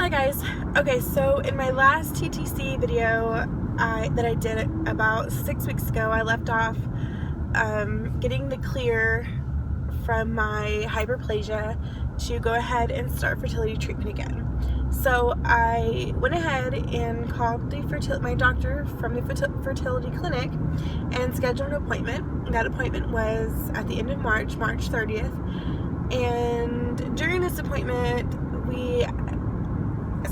Hi guys. Okay, so in my last TTC video that I did about 6 weeks ago, I left off getting the clear from my hyperplasia to go ahead and start fertility treatment again. So I went ahead and called my doctor from the fertility clinic and scheduled an appointment. That appointment was at the end of March 30th. And during this appointment,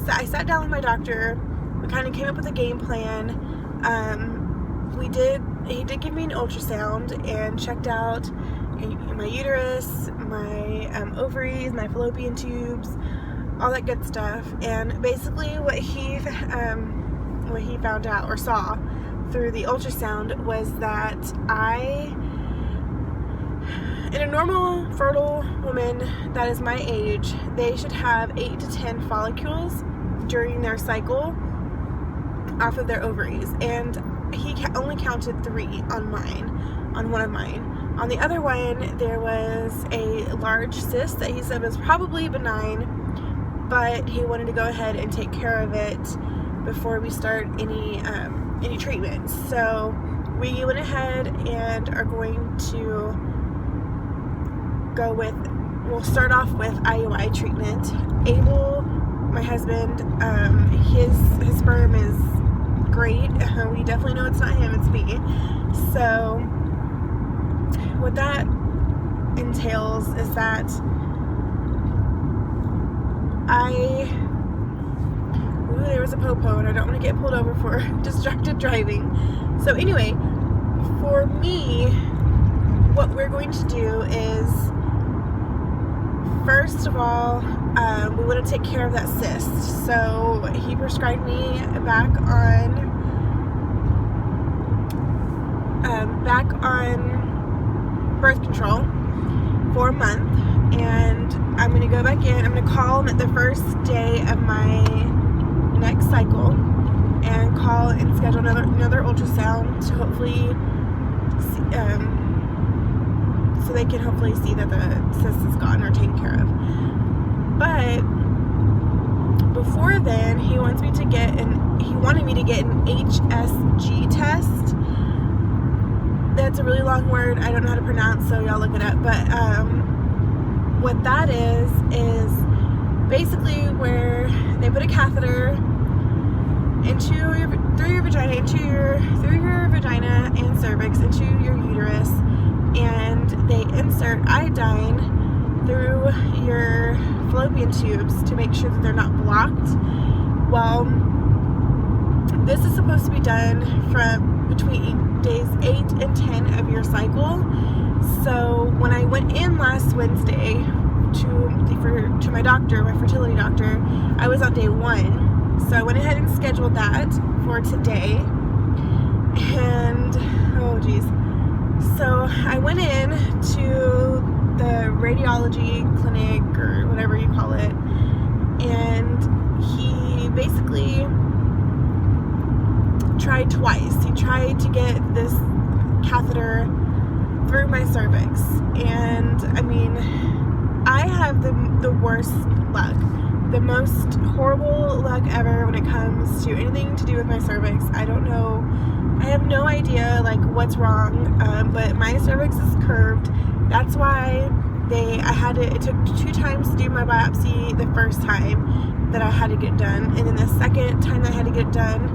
I sat down with my doctor. We kind of came up with a game plan. He did give me an ultrasound and checked out my uterus, my ovaries, my fallopian tubes, all that good stuff. And basically what he found out or saw through the ultrasound was that in a normal fertile woman that is my age, they should have 8 to 10 follicles during their cycle off of their ovaries, and he only counted 3 on one of mine. On the other one, there was a large cyst that he said was probably benign, but he wanted to go ahead and take care of it before we start any treatment. So we went ahead and are going to we'll start off with IUI treatment. Abel, my husband, his sperm is great. We definitely know it's not him, it's me. So what that entails is that there was a popo and I don't want to get pulled over for distracted driving. So anyway, for me, what we're going to do is, first of all, we want to take care of that cyst. So he prescribed me back on birth control for a month, and I'm going to go back in. I'm going to call him at the first day of my next cycle and call and schedule another ultrasound to hopefully so they can hopefully see that the cyst is gone or taken care of. But before then, he wanted me to get an HSG test. That's a really long word. I don't know how to pronounce, so y'all look it up. But what that is basically where they put a catheter through your vagina and cervix into your uterus, and they insert iodine through your fallopian tubes to make sure that they're not blocked. Well, this is supposed to be done from between days 8 and 10 of your cycle. So when I went in last Wednesday to my doctor, my fertility doctor, I was on day 1. So I went ahead and scheduled that for today. And oh geez. So I went in to the radiology clinic or whatever you call it, and he basically tried twice. He tried to get this catheter through my cervix, and I mean, I have the worst luck, the most horrible luck ever when it comes to anything to do with my cervix. I don't know, I have no idea like what's wrong, but my cervix is curved. That's why it took 2 times to do my biopsy the first time that I had to get done, and then the second time that I had to get done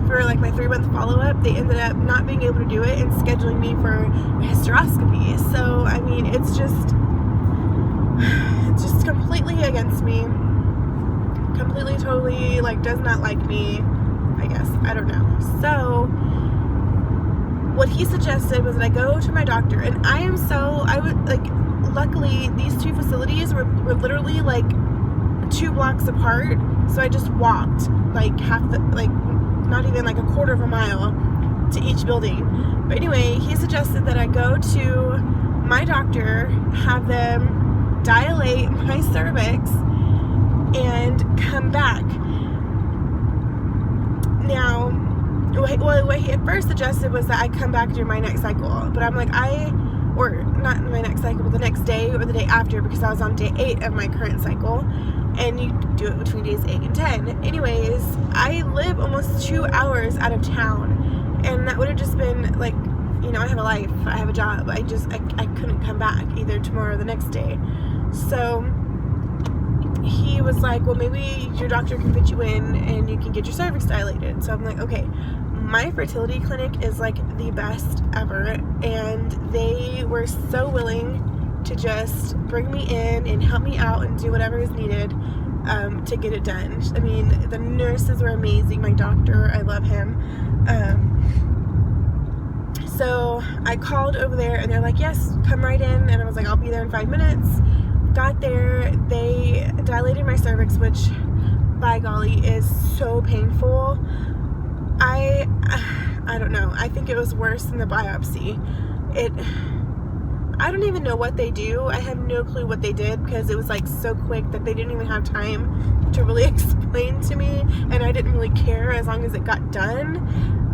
for like my 3-month follow-up, they ended up not being able to do it and scheduling me for a hysteroscopy. So I mean, it's just completely against me, completely totally like does not like me, I guess. I don't know. So what he suggested was that I go to my doctor, and luckily these 2 facilities were literally like 2 blocks apart, so I just walked like not even like a quarter of a mile to each building. But anyway, he suggested that I go to my doctor, have them dilate my cervix, and come back. Now, what he at first suggested was that I come back during my next cycle, but I'm like, or not my next cycle, but the next day or the day after, because I was on day 8 of my current cycle. and you do it between days 8 and 10. Anyways, I live almost 2 hours out of town, and that would have just been like, you know, I have a life, I have a job, I couldn't come back either tomorrow or the next day. So he was like, well, maybe your doctor can fit you in and you can get your cervix dilated. So I'm like, okay. My fertility clinic is like the best ever, and they were so willing to just bring me in and help me out and do whatever is needed to get it done. I mean, the nurses were amazing. My doctor, I love him. So I called over there and they're like, yes, come right in. And I was like, I'll be there in 5 minutes. Got there, they dilated my cervix, which by golly is so painful. I don't know. I think it was worse than the biopsy. I don't even know what they do. I have no clue what they did because it was like so quick that they didn't even have time to really explain to me, and I didn't really care as long as it got done.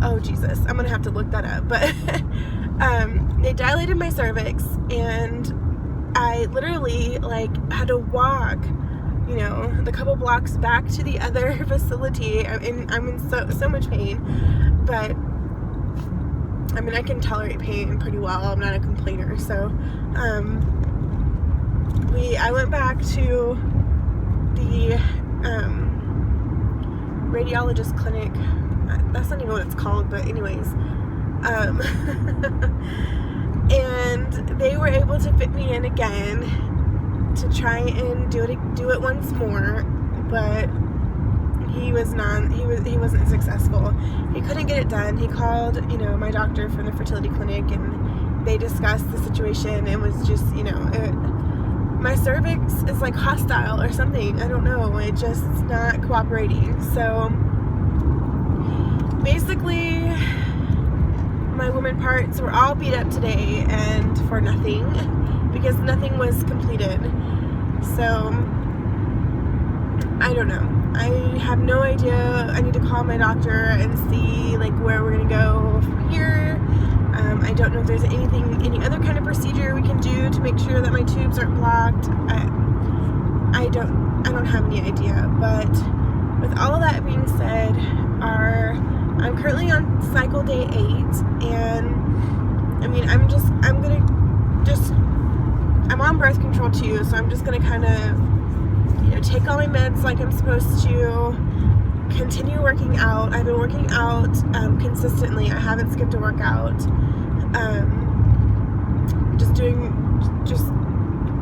Oh Jesus, I'm gonna have to look that up. But they dilated my cervix, and I literally like had to walk, you know, the couple blocks back to the other facility. I'm in so much pain, but I mean, I can tolerate pain pretty well. I'm not a complainer. So I went back to the radiologist clinic. That's not even what it's called, but anyways, and they were able to fit me in again to try and do it once more, but he wasn't successful. He couldn't get it done. He called, you know, my doctor from the fertility clinic, and they discussed the situation. It was just, you know, my cervix is like hostile or something. I don't know. It just is not cooperating. So basically, my woman parts were all beat up today and for nothing, because nothing was completed. So I don't know. I have no idea. I need to call my doctor and see like where we're gonna go from here. I don't know if there's any other kind of procedure we can do to make sure that my tubes aren't blocked. I don't have any idea. But with all of that being said, I'm currently on cycle day 8, and I mean, I'm on birth control too, so I'm just gonna kind of, you know, take all my meds like I'm supposed to, continue working out. I've been working out consistently. I haven't skipped a workout. Just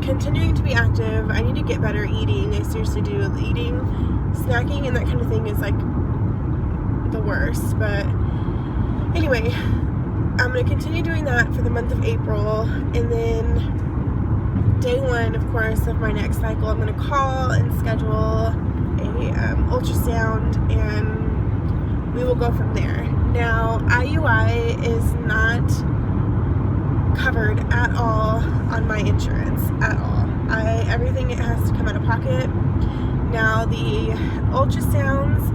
continuing to be active. I need to get better eating. I seriously do. Eating, snacking, and that kind of thing is like the worst. But anyway, I'm going to continue doing that for the month of April, and then day 1, of course, of my next cycle, I'm going to call and schedule a ultrasound, and we will go from there. Now, IUI is not covered at all on my insurance, at all. Everything has to come out of pocket. Now, the ultrasounds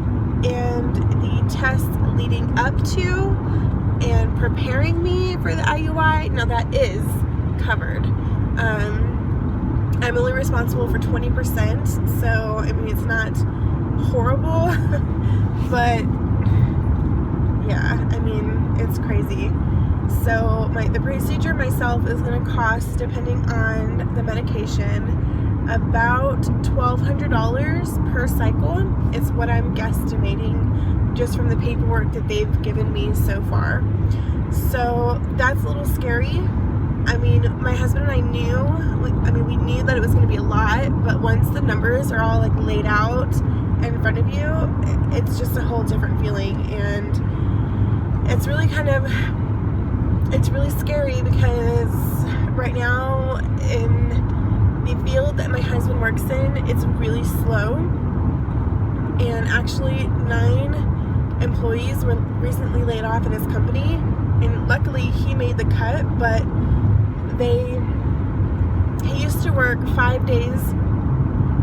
and the tests leading up to and preparing me for the IUI, now that is covered. I'm only responsible for 20%, so I mean, it's not horrible, but yeah, I mean, it's crazy. So the procedure myself is going to cost, depending on the medication, about $1,200 per cycle. It's what I'm guesstimating just from the paperwork that they've given me so far. So that's a little scary. I mean, my husband and I we knew that it was going to be a lot, but once the numbers are all like laid out in front of you, it's just a whole different feeling, and it's really scary because right now in the field that my husband works in, it's really slow, and actually 9 employees were recently laid off in his company, and luckily he made the cut, but he used to work 5 days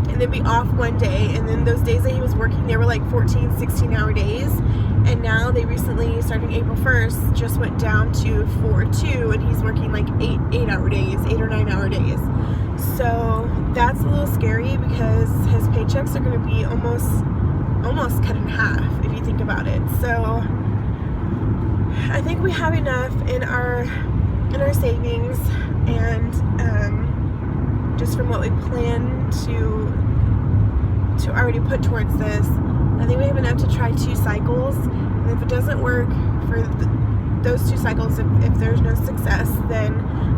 and then be off 1 day, and then those days that he was working, they were like 14-16 hour days, and now they recently, starting April 1st, just went down to 4-2, and he's working like 8 or 9 hour days. So that's a little scary because his paychecks are going to be almost cut in half if you think about it. So I think we have enough in our savings, and just from what we plan to already put towards this, I think we have enough to try 2 cycles. And if it doesn't work for those 2 cycles, if there's no success, then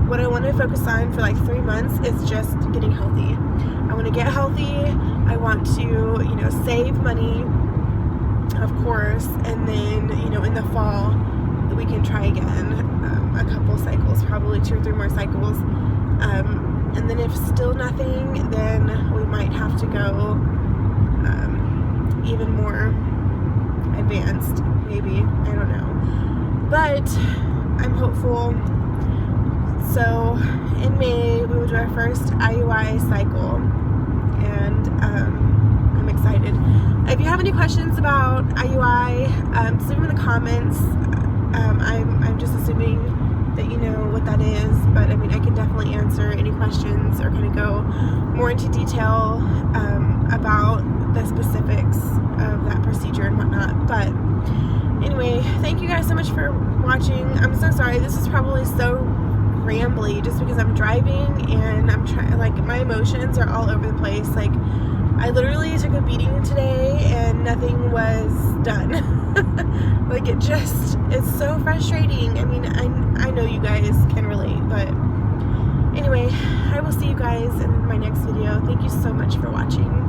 what I want to focus on for like 3 months is just getting healthy. I want to get healthy. I want to, save money, of course, and then, in the fall, we can try again, a couple cycles, probably 2 or 3 more cycles. And then if still nothing, then we might have to go even more advanced, maybe. I don't know. But I'm hopeful. So in May, we will do our first IUI cycle, and I'm excited. If you have any questions about IUI, just leave them in the comments. I'm just assuming that you know what that is, but I mean, I can definitely answer any questions or kind of go more into detail about the specifics of that procedure and whatnot. But anyway, thank you guys so much for watching. I'm so sorry. This is probably so rambly just because I'm driving and I'm trying, like, my emotions are all over the place. Like, I literally took a beating today and nothing was done. Like, it's so frustrating. I mean, I know you guys can relate, but anyway, I will see you guys in my next video. Thank you so much for watching.